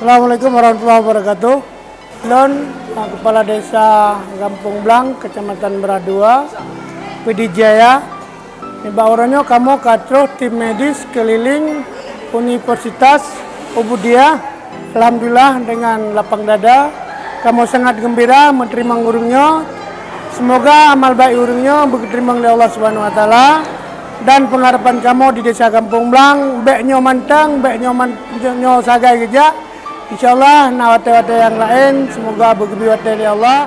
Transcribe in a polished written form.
Assalamualaikum warahmatullahi wabarakatuh. Lon, Kepala Desa Kampung Blang, Kecamatan Beradua, Pidie Jaya. Mbak orangnya kamu katro tim medis Keliling Universitas Ubudiyah. Alhamdulillah dengan lapang dada, kamu sangat gembira menerima urungnya. Semoga amal baik urungnya diterima oleh Allah Subhanahu Wa Taala. Dan pengharapan kamu di Desa Kampung Blang, beknya mantang, beknya sagai kerja. InsyaAllah, nawate-wate yang lain, semoga begitu ya Allah.